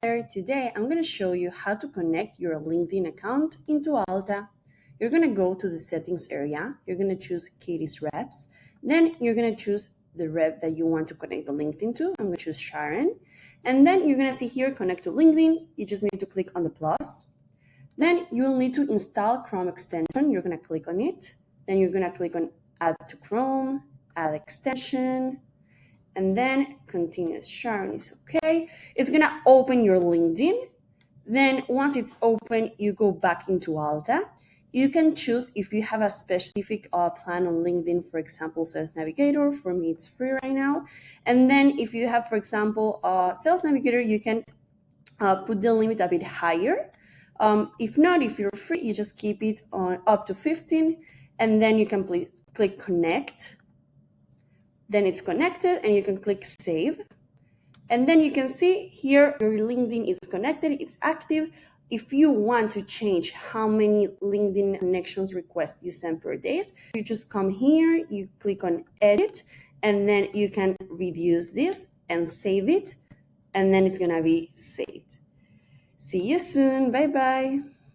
there. Today I'm going to show you how to connect your LinkedIn account into Alta. You're going to go to the settings area. You're going to choose Katie's reps. Then you're going to choose the rep that you want to connect the LinkedIn to. I'm going to choose Sharon. And then you're going to see here, connect to LinkedIn. You just need to click on the plus. Then you will need to install Chrome extension. You're going to click on it. Then you're going to click on add to Chrome, add extension, and then continue as Sharon is okay. It's going to open your LinkedIn. Then once it's open, you go back into Alta. You can choose if you have a specific plan on LinkedIn, for example, Sales Navigator. For me, it's free right now. And then if you have, for example, Sales Navigator, you can put the limit a bit higher. If not, if you're free, you just keep it on up to 15, and then you can click connect. Then it's connected, and you can click save. And then you can see here your LinkedIn is connected, it's active. If you want to change how many LinkedIn connections requests you send per day, you just come here, you click on edit, and then you can reduce this and save it, and then it's gonna be saved. See you soon, bye-bye.